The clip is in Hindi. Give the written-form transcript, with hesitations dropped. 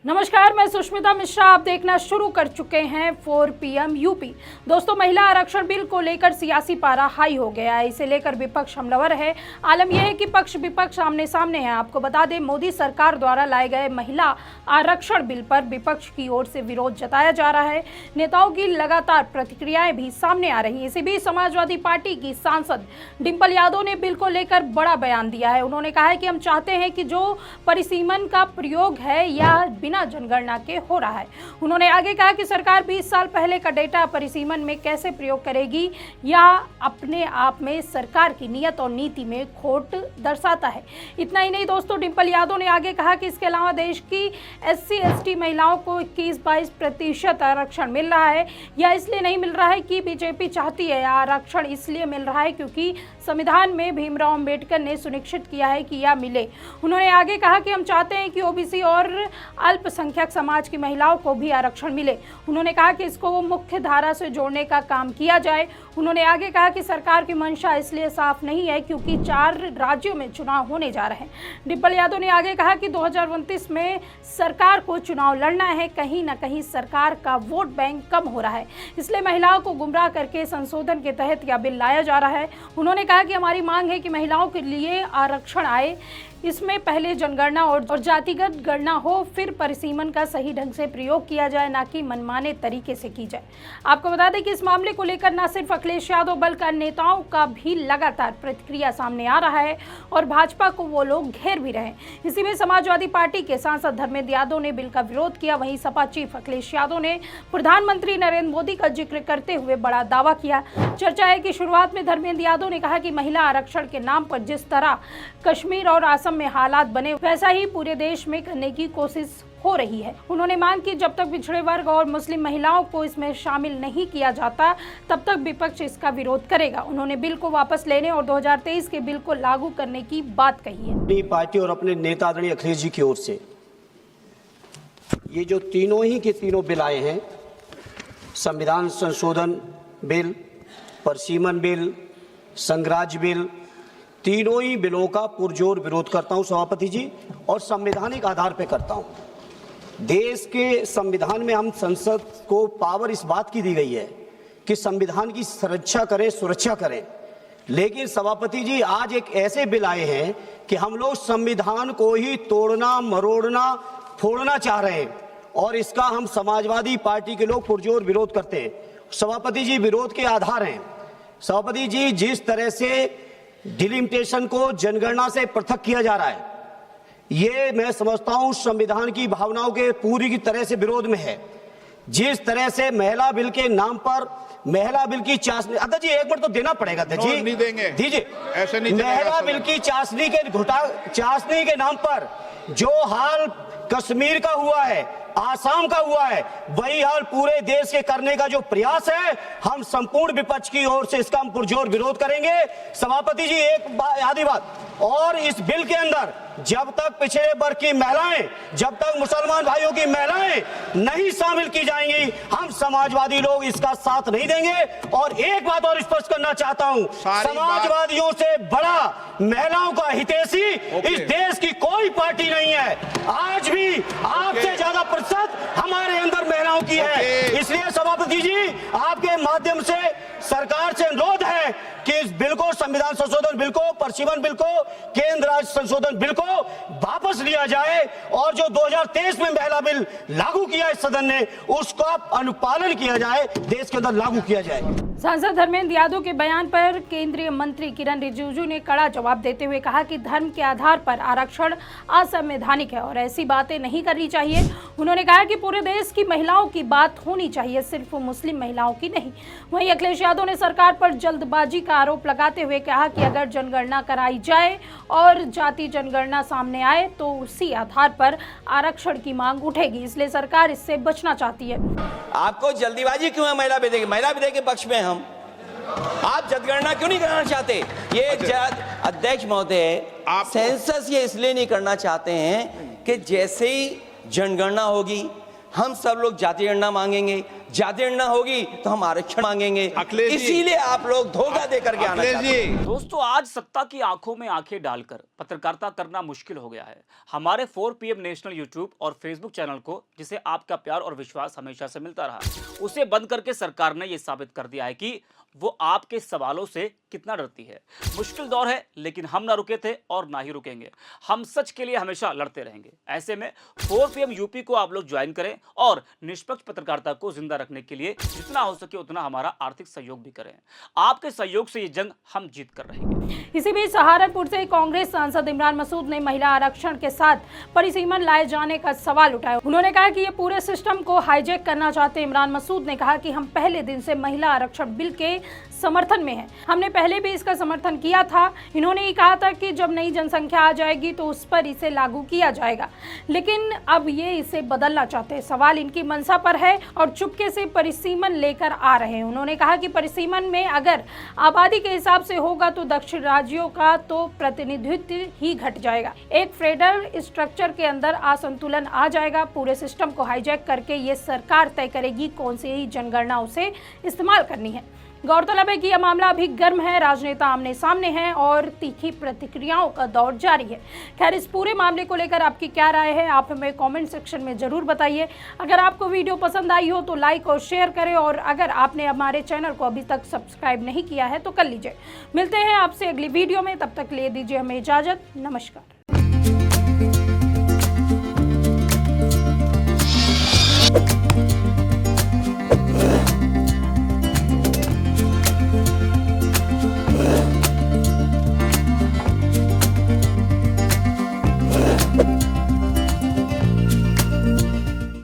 नमस्कार, मैं सुष्मिता मिश्रा। आप देखना शुरू कर चुके हैं 4 PM यूपी। दोस्तों, महिला आरक्षण बिल को लेकर सियासी पारा हाई हो गया है। इसे लेकर विपक्ष हमलावर है। आलम यह है कि पक्ष विपक्ष आमने सामने है। आपको बता दें, मोदी सरकार द्वारा लाए गए महिला आरक्षण बिल पर विपक्ष की ओर से विरोध जताया जा रहा है। नेताओं की लगातार प्रतिक्रियाएं भी सामने आ रही हैं। इसी बीच समाजवादी पार्टी की सांसद डिंपल यादव ने बिल को लेकर बड़ा बयान दिया है। उन्होंने कहा है कि हम चाहते हैं कि जो परिसीमन का प्रयोग है या बिना जनगणना के हो रहा है। उन्होंने आगे कहा कि सरकार 20 साल पहले का डेटा परिसीमन में कैसे प्रयोग करेगी या अपने आप में सरकार की नीयत और नीति में खोट दर्शाता है। इतना ही नहीं दोस्तों, डिंपल यादव ने आगे कहा कि इसके अलावा देश की SC/ST महिलाओं को 21-22% आरक्षण मिल रहा है। यह इसलिए नहीं मिल रहा है कि बीजेपी चाहती है, आरक्षण इसलिए मिल रहा है क्योंकि संविधान में भीमराव अंबेडकर ने सुनिश्चित किया है कि यह मिले। उन्होंने आगे कहा कि हम चाहते हैं कि OBC और अल्पसंख्यक समाज की महिलाओं को भी आरक्षण मिले। उन्होंने कहा कि इसको मुख्य धारा से जोड़ने का काम किया जाए। उन्होंने आगे कहा कि सरकार की मंशा इसलिए साफ नहीं है क्योंकि 4 राज्यों में चुनाव होने जा रहे हैं। डिंपल यादव ने आगे कहा कि 2029 में सरकार को चुनाव लड़ना है। कहीं ना कहीं सरकार का वोट बैंक कम हो रहा है, इसलिए महिलाओं को गुमराह करके संशोधन के तहत यह बिल लाया जा रहा है। उन्होंने कहा कि हमारी मांग है कि महिलाओं के लिए आरक्षण आए, इसमें पहले जनगणना और जातिगत गणना हो, फिर परिसीमन का सही ढंग से प्रयोग किया जाए, ना कि मनमाने तरीके से की जाए। आपको बता दें कि इस मामले को लेकर न सिर्फ अखिलेश यादव बल्कि नेताओं का भी लगातार प्रतिक्रिया सामने आ रहा है और भाजपा को वो लोग घेर भी रहे हैं। इसी में समाजवादी पार्टी के सांसद धर्मेंद्र यादव ने बिल का विरोध किया। वहीं सपा चीफ अखिलेश यादव ने प्रधानमंत्री नरेंद्र मोदी का जिक्र करते हुए बड़ा दावा किया। चर्चा है कि शुरुआत में धर्मेंद्र यादव ने कहा कि महिला आरक्षण के नाम पर जिस तरह कश्मीर और असम में हालात बने, वैसा ही पूरे देश में करने की कोशिश हो रही है। उन्होंने मांग की जब तक पिछड़े वर्ग और मुस्लिम महिलाओं को इसमें शामिल नहीं किया जाता, तब तक विपक्ष इसका विरोध करेगा। उन्होंने बिल को वापस लेने और 2023 के बिल को लागू करने की बात कही है। अपनी पार्टी और अपने नेता आदरणीय अखिलेश जी की ओर से ये जो तीनों ही के तीनों बिल आए हैं, संविधान संशोधन बिल, परिसीमन बिल, संघराज्य बिल, तीनों ही बिलों का पुरजोर विरोध करता हूं सभापति जी, और संवैधानिक आधार पर करता हूं। देश के संविधान में हम संसद को पावर इस बात की दी गई है कि संविधान की सुरक्षा करें, सुरक्षा करें। लेकिन सभापति जी, आज एक ऐसे बिल आए हैं कि हम लोग संविधान को ही तोड़ना, मरोड़ना, फोड़ना चाह रहे हैं, और इसका हम समाजवादी पार्टी के लोग पुरजोर विरोध करते हैं। सभापति जी, विरोध के आधार हैं सभापति जी, जिस तरह से डिलिमिटेशन को जनगणना से पृथक किया जा रहा है, ये मैं समझता हूं संविधान की भावनाओं के पूरी की तरह से विरोध में है। जिस तरह से महिला बिल के नाम पर महिला बिल की चाशनी, अध्यक्ष जी एक मिनट तो देना पड़ेगा जी, नहीं देंगे, दीजिए। ऐसे नहीं, महिला बिल की चाशनी के नाम पर जो हाल कश्मीर का हुआ है, आसाम का हुआ है, वही हाल पूरे देश के करने का जो प्रयास है, हम संपूर्ण विपक्ष की ओर से इसका हम पुरजोर विरोध करेंगे। सभापति जी, एक आधी बात और, इस बिल के अंदर जब तक पिछड़े वर्ग की महिलाएं, जब तक मुसलमान भाइयों की महिलाएं नहीं शामिल की जाएंगी, हम समाजवादी लोग इसका साथ नहीं देंगे। और एक बात और स्पष्ट करना चाहता हूं, समाजवादियों से बड़ा महिलाओं का हितैषी इस देश की कोई पार्टी नहीं है। आज भी आपसे ज्यादा प्रतिशत हमारे अंदर महिलाओं की है। इसलिए सभापति जी, आपके माध्यम से सरकार से अनुरोध है कि इस बिल को, संविधान संशोधन बिल को, परिसीमन बिल को, केंद्र राज्य संशोधन बिल को वापस लिया जाए, और जो 2023 में महिला बिल लागू किया इस सदन ने, उसका अनुपालन किया जाए, देश के अंदर लागू किया जाए। सांसद धर्मेंद्र यादव के बयान पर केंद्रीय मंत्री किरण रिजिजू ने कड़ा जवाब देते हुए कहा कि धर्म के आधार पर आरक्षण असंवैधानिक है और ऐसी बातें नहीं करनी चाहिए। उन्होंने कहा कि पूरे देश की महिलाओं की बात होनी चाहिए, सिर्फ मुस्लिम महिलाओं की नहीं। वहीं अखिलेश यादव ने सरकार पर जल्दबाजी का आरोप लगाते हुए कहा कि अगर जनगणना कराई जाए और जाति जनगणना सामने आए तो उसी आधार पर आरक्षण की मांग उठेगी, इसलिए सरकार इससे बचना चाहती है। आपको जल्दीबाजी क्यों है महिला विधेयक? महिला विधेयक के पक्ष में हम, आप जनगणना क्यों नहीं कराना चाहते? ये अध्यक्ष महोदय, आप सेंसस ये इसलिए नहीं करना चाहते हैं कि जैसे ही जनगणना होगी हम सब लोग जाति गणना मांगेंगे, जनगणना होगी तो हम आरक्षण मांगेंगे। अखिलेश जी। इसीलिए आप लोग धोखा दे करके आना अखिलेश चाहते हैं। जी, दोस्तों, आज सत्ता की आंखों में आंखें डालकर पत्रकारिता करना मुश्किल हो गया है। हमारे 4 PM नेशनल यूट्यूब और फेसबुक चैनल को, जिसे आपका प्यार और विश्वास हमेशा से मिलता रहा, उसे बंद करके सरकार ने यह साबित कर दिया है कि वो आपके सवालों से कितना डरती है। मुश्किल दौर है, लेकिन हम ना रुके थे और ना ही रुकेंगे। हम सच के लिए हमेशा लड़ते रहेंगे। ऐसे में 4 PM यूपी को आप लोग ज्वाइन करें और निष्पक्ष पत्रकारिता को जिंदा रखने के लिए जितना हो सके उतना हमारा आर्थिक सहयोग भी करें। आपके सहयोग से ये जंग हम जीत कर रहेंगे। इसी बीच सहारनपुर से कांग्रेस सांसद इमरान मसूद ने महिला आरक्षण के साथ परिसीमन लाए जाने का सवाल उठाया। उन्होंने कहा कि ये पूरे सिस्टम को हाईजैक करना चाहते इमरान मसूद ने कहा कि हम पहले दिन से महिला आरक्षण बिल के समर्थन में हैं। हमने पहले भी इसका समर्थन किया था। इन्होंने ये कहा था कि जब नई जनसंख्या आ जाएगी तो उस पर इसे लागू किया जाएगा, लेकिन अब ये इसे बदलना चाहते हैं। सवाल इनकी मंशा पर है और चुपके से परिसीमन लेकर आ रहे हैं। उन्होंने कहा कि परिसीमन में अगर आबादी के हिसाब से होगा तो दक्षिण राज्यों का तो प्रतिनिधित्व ही घट जाएगा। एक फेडरल स्ट्रक्चर के अंदर असंतुलन आ जाएगा। पूरे सिस्टम को हाईजैक करके ये सरकार तय करेगी कौन सी ही जनगणना उसे इस्तेमाल करनी है। गौरतलब है कि यह मामला अभी गर्म है। राजनेता आमने सामने हैं और तीखी प्रतिक्रियाओं का दौर जारी है। खैर, इस पूरे मामले को लेकर आपकी क्या राय है, आप हमें कमेंट सेक्शन में जरूर बताइए। अगर आपको वीडियो पसंद आई हो तो लाइक और शेयर करें, और अगर आपने हमारे चैनल को अभी तक सब्सक्राइब नहीं किया है तो कर लीजिए। मिलते हैं आपसे अगली वीडियो में, तब तक ले दीजिए हमें इजाजत। नमस्कार।